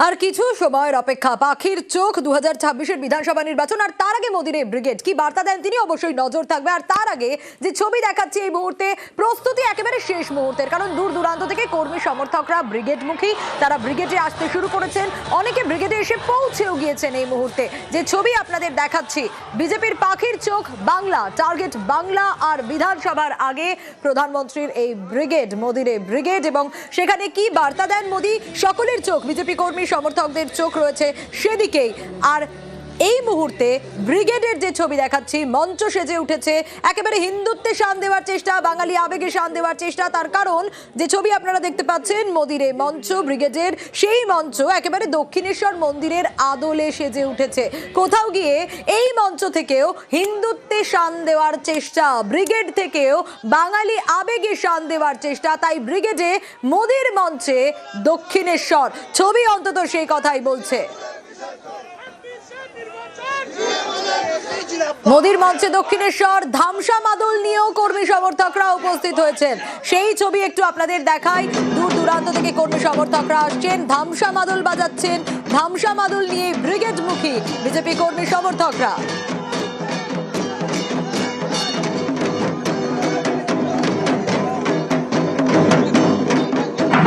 আর কিছু সময়ের অপেক্ষা, পাখির চোখ 2026-এর বিধানসভা নির্বাচন, আর তার আগে মোদির ব্রিগেড কি বার্তা দেন তিনি, অবশ্যই নজর থাকবে। আর তার আগে যে ছবি দেখাচ্ছি এই মুহূর্তে, প্রস্তুতি একেবারে শেষ মুহূর্তের, কারণ দূর দূরান্ত থেকে কর্মী সমর্থকরা ব্রিগেডমুখী, তারা ব্রিগেডে আসতে শুরু করেছেন, অনেকে ব্রিগেডে এসে পৌঁছেও গিয়েছেন। এই মুহূর্তে যে ছবি আপনাদের দেখাচ্ছি, বিজেপির পাখির চোখ বাংলা, টার্গেট বাংলা, আর বিধানসভার আগে প্রধানমন্ত্রীর এই ব্রিগেড, মোদির এই ব্রিগেড, এবং সেখানে কি বার্তা দেন মোদি, সকলের চোখ, বিজেপি কর্মী সমর্থকদের চোখ রয়েছে সেদিকেই। আর এই মুহূর্তে ব্রিগেডের যে ছবি দেখাচ্ছি, মঞ্চ সেজে উঠেছে, একেবারে হিন্দুত্বে শান দেওয়ার চেষ্টা, বাঙালি আবেগে শান দেওয়ার চেষ্টা। তার কারণ যে ছবি আপনারা দেখতে পাচ্ছেন, মোদির এই মঞ্চ, ব্রিগেডের সেই মঞ্চ একেবারে দক্ষিণেশ্বর মন্দিরের আদলে সেজে উঠেছে। কোথাও গিয়ে এই মঞ্চ থেকেও হিন্দুত্বে শান দেওয়ার চেষ্টা, ব্রিগেড থেকেও বাঙালি আবেগে শান দেওয়ার চেষ্টা। তাই ব্রিগেডে, মোদির মঞ্চে দক্ষিণেশ্বর, ছবি অন্তত সেই কথাই বলছে। মোদির মঞ্চে দক্ষিণেশ্বর, ধামসা মাদল নিয়েও কর্মী সমর্থকরা উপস্থিত হয়েছেন। সেই ছবি একটু আপনাদের দেখাই, দূর দূরান্ত থেকে কর্মী সমর্থকরা আসছেন, ধামসা মাদল বাজাচ্ছেন, ধামসা মাদল নিয়ে ব্রিগেডমুখী বিজেপি কর্মী সমর্থকরা।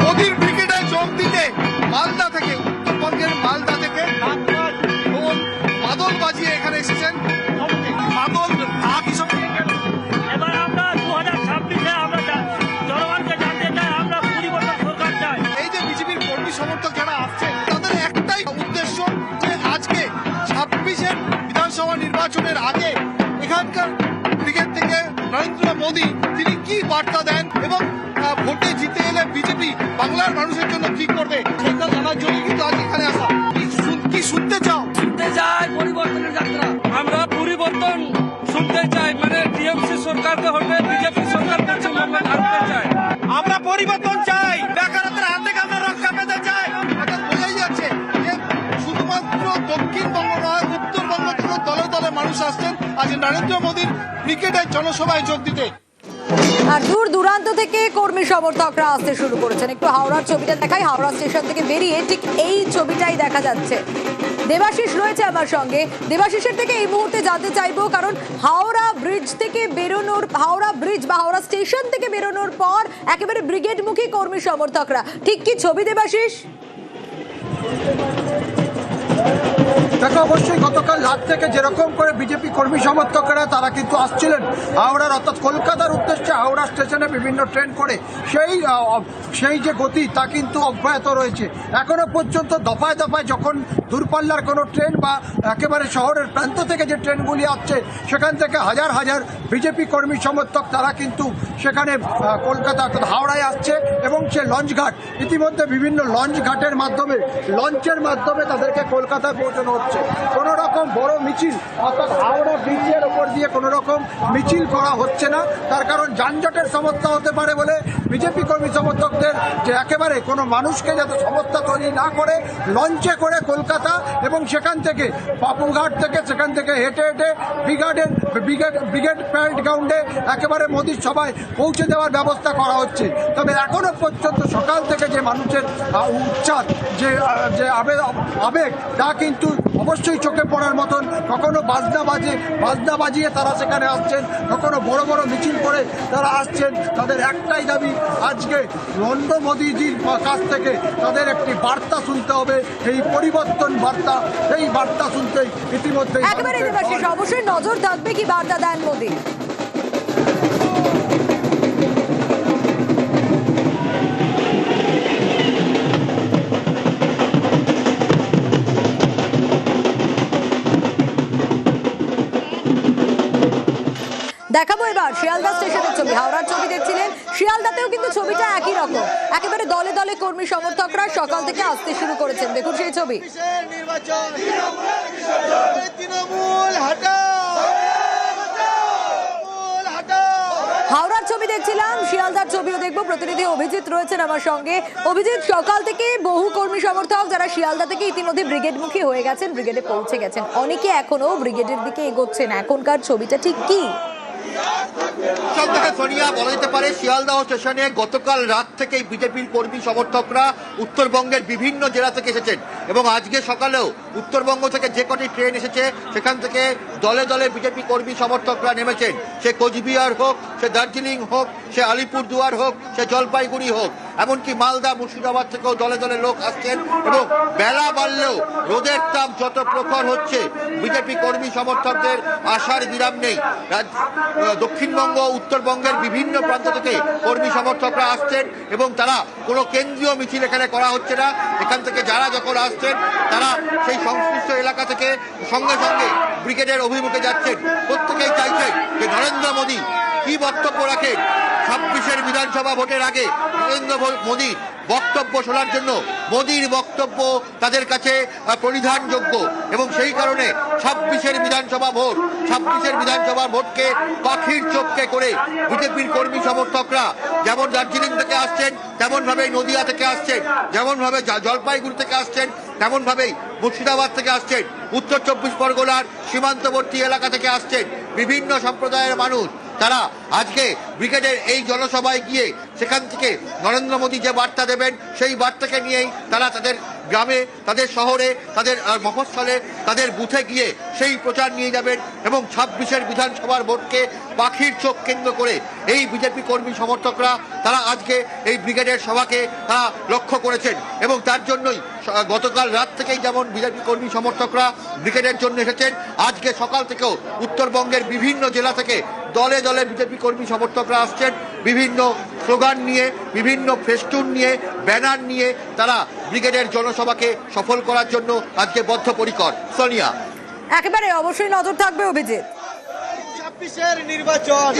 মোদির ব্রিগেডে যোগ দিতে মালদা থেকে, উত্তরবঙ্গের মালদা থেকে মাদল বাজিয়ে এখানে এসেছেন। মাদল এবার আমরা 2026-এ আমরা জনগণকে জানতে চাই, আমরা পরিবর্তন সরকার চাই। এই যে বিজেপির কর্মী সমর্থক যারা আসছেন, তাদের একটাই উদ্দেশ্য যে আজকে 26-এর বিধানসভা নির্বাচনের আগে এখানকার ব্রিগেড থেকে নরেন্দ্র মোদী তিনি কি বার্তা দেন এবং ভোটে জিতে এলে বিজেপি বাংলার মানুষের জন্য কি করবে সেটা জানার জন্য কিন্তু আজ এখানে আসা। কি শুনতে চাও? শুনতে চাই পরিবর্তনের যাত্রা, আমরা পরিবর্তন শুনতে চাই, মানে টিএমসি সরকারকে হতে বিজেপি সরকার পশ্চিমবঙ্গ আনতে চাই। আমরা পরিবর্তন চাই, বেকারত্বের হাত থেকে আমরা রক্ষা পেতে চাই। এটা বোঝাই যাচ্ছে যে শুধুমাত্র দক্ষিণবঙ্গ নয়, উত্তরবঙ্গ থেকে দলে দলে মানুষ আসছেন আজ নরেন্দ্র মোদীর ব্রিগেডের জনসভায় যোগ দিতে। আর দূর দূরান্ত থেকে কর্মী সমর্থকরা আসতে শুরু করেছেন। একটু হাওড়ার ছবিটা দেখাই, হাওড়া স্টেশন থেকে বেরিয়ে ঠিক এই ছবিটাই দেখা যাচ্ছে। দেবাশিস রয়েছে আমার সঙ্গে, দেবাশিসের থেকে এই মুহূর্তে জানতে চাইবো, কারণ হাওড়া ব্রিজ থেকে বেরোনোর, হাওড়া ব্রিজ বা হাওড়া স্টেশন থেকে বেরোনোর পর একেবারে ব্রিগেডমুখী কর্মী সমর্থকরা, ঠিক কি ছবি দেবাশিস? দেখো, অবশ্যই গতকাল রাত থেকে যেরকম করে বিজেপি কর্মী সমর্থকেরা তারা কিন্তু আসছিলেন হাওড়ার, অর্থাৎ কলকাতার উদ্দেশ্যে হাওড়া স্টেশনে বিভিন্ন ট্রেন করে, সেই যে গতি তা কিন্তু অব্যাহত রয়েছে এখনো পর্যন্ত। দফায় দফায় যখন দূরপাল্লার কোনো ট্রেন বা একেবারে শহরের প্রান্ত থেকে যে ট্রেনগুলি আসছে, সেখান থেকে হাজার হাজার বিজেপি কর্মী সমর্থক তারা কিন্তু সেখানে কলকাতা অর্থাৎ হাওড়ায় আসছে, এবং সে লঞ্চঘাট, ইতিমধ্যে বিভিন্ন লঞ্চঘাটের মাধ্যমে, লঞ্চের মাধ্যমে তাদেরকে কলকাতায় পৌঁছানো হচ্ছে। কোনো রকম বড় মিছিল অর্থাৎ হাওড়া ব্রিজের ওপর দিয়ে কোনো রকম মিছিল করা হচ্ছে না, তার কারণ যানজটের সমস্যা হতে পারে বলে বিজেপি কর্মী সমর্থকদের যে একেবারে কোনো মানুষকে যাতে সমস্যা তৈরি না করে লঞ্চে করে কলকাতা, এবং সেখান থেকে বাবুঘাট থেকে সেখান থেকে হেঁটে হেঁটে ব্রিগেড প্যারেড গ্রাউন্ডে একেবারে মোদির সভায় পৌঁছে দেওয়ার ব্যবস্থা করা হচ্ছে। তবে এখনো পর্যন্ত সকাল থেকে যে মানুষের উচ্ছ্বাস, যে আবেগ, তা কিন্তু অবশ্যই চোখে পড়ার মতন। কখনো বাজনা বাজিয়ে তারা সেখানে আসছেন, কখনো বড় বড় মিছিল করে তারা আসছেন। তাদের একটাই দাবি, আজকে নরেন্দ্র মোদীজির কাছ থেকে তাদের একটি বার্তা শুনতে হবে, এই পরিবর্তন বার্তা। এই বার্তা শুনতেই ইতিমধ্যে একেবারে দেবাশিস, অবশ্যই নজর থাকবে কি বার্তা দেন মোদি। দেখাবো এবার শিয়ালদা স্টেশনের ছবি। হাওড়ার ছবি দেখছিলেন, শিয়ালদাতেও কিন্তু ছবিটা একই রকম, একেবারে দলে দলে কর্মী সমর্থকরা সকাল থেকে আসতে শুরু করেছেন। দেখুন সেই ছবি। হাওড়ার ছবি দেখছিলাম, শিয়ালদার ছবিও দেখবো। প্রতিনিধি অভিজিৎ রয়েছেন আমার সঙ্গে। অভিজিৎ, সকাল থেকে বহু কর্মী সমর্থক যারা শিয়ালদা থেকে ইতিমধ্যে ব্রিগেডমুখী হয়ে গেছেন, ব্রিগেডে পৌঁছে গেছেন, অনেকে এখনো ব্রিগেডের দিকে এগোচ্ছেন, এখনকার ছবিটা ঠিক কি? দেখেন সোনিয়া, বলা যেতে পারে শিয়ালদহ স্টেশনে গতকাল রাত থেকেই বিজেপির কর্মী সমর্থকরা উত্তরবঙ্গের বিভিন্ন জেলা থেকে এসেছেন এবং আজকে সকালেও উত্তরবঙ্গ থেকে যে কটি ট্রেন এসেছে সেখান থেকে দলে দলে বিজেপি কর্মী সমর্থকরা নেমেছেন। সে কোচবিহার হোক, সে দার্জিলিং হোক, সে আলিপুরদুয়ার হোক, সে জলপাইগুড়ি হোক, এমনকি মালদা মুর্শিদাবাদ থেকেও দলে দলে লোক আসছেন এবং বেলা বাড়লেও রোদের তাপ যত প্রখর হচ্ছে বিজেপি কর্মী সমর্থকদের আশার বিরাম নেই। দক্ষিণবঙ্গ উত্তরবঙ্গের বিভিন্ন প্রান্ত থেকে কর্মী সমর্থকরা আসছেন এবং তারা কোনো কেন্দ্রীয় মিছিল এখানে করা হচ্ছে না। এখান থেকে যারা যখন আসছেন তারা সেই সংশ্লিষ্ট এলাকা থেকে সঙ্গে সঙ্গে ব্রিগেডের অভিমুখে যাচ্ছেন। প্রত্যেকেই চাইছেন যে নরেন্দ্র মোদী কি বক্তব্য রাখেন 26-এর বিধানসভা ভোটের আগে। নরেন্দ্র মোদী বক্তব্য শোনার জন্য মোদীর বক্তব্য তাদের কাছে পরিধানযোগ্য এবং সেই কারণে 26-এর বিধানসভা ভোটকে পাখির চোখকে করে বিজেপির কর্মী সমর্থকরা যেমন দার্জিলিং থেকে আসছেন, তেমন ভাবেই নদিয়া থেকে আসছেন, যেমন ভাবে জলপাইগুড়ি থেকে আসছেন, তেমন ভাবেই মুর্শিদাবাদ থেকে আসছেন, উত্তর 24 পরগনার সীমান্তবর্তী এলাকা থেকে আসছেন বিভিন্ন সম্প্রদায়ের মানুষ। তারা আজকে ব্রিগেডের এই জনসভায় গিয়ে সেখান থেকে নরেন্দ্র মোদী যে বার্তা দেবেন সেই বার্তাকে নিয়েই তারা তাদের গ্রামে, তাদের শহরে, তাদের মফস্বলে, তাদের বুথে গিয়ে সেই প্রচার নিয়ে যাবেন এবং 26-এর বিধানসভার ভোটকে পাখির চোখ কেন্দ্র করে এই বিজেপি কর্মী সমর্থকরা তারা আজকে এই ব্রিগেডের সভাকে তারা লক্ষ্য করেছেন এবং তার জন্যই গতকাল রাত থেকেই যেমন বিজেপি কর্মী সমর্থকরা ব্রিগেডের জন্য এসেছেন, আজকে সকাল থেকেও উত্তরবঙ্গের বিভিন্ন জেলা থেকে দলে দলে বিজেপি কর্মী সমর্থকরা আসছেন। বিভিন্ন স্লোগান নিয়ে, বিভিন্ন ফেস্টুন নিয়ে, ব্যানার নিয়ে তারা ব্রিগেডের জনসভাকে সফল করার জন্য আজকে বদ্ধপরিকর। সোনিয়া, একেবারে অবশ্যই নজর থাকবে অভিজিৎ। 26-এর নির্বাচন,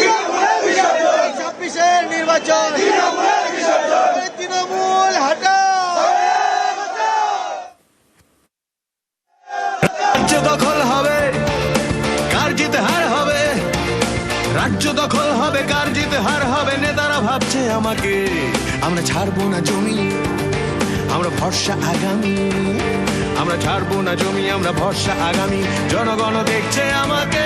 26-এর নির্বাচন, তৃণমূল হটাও। রাজ্য দখল হবে, কার জিতে হার হবে, রাজ্য দখল হবে, কার জিতে হার হবে। নেতারা ভাবছে আমাকে, আমরা ছাড়বো না জমি, আমরা ভরসা আগামী, আমরা ছাড়বো না জমি, আমরা ভরসা আগামী। জনগণ দেখছে আমাকে।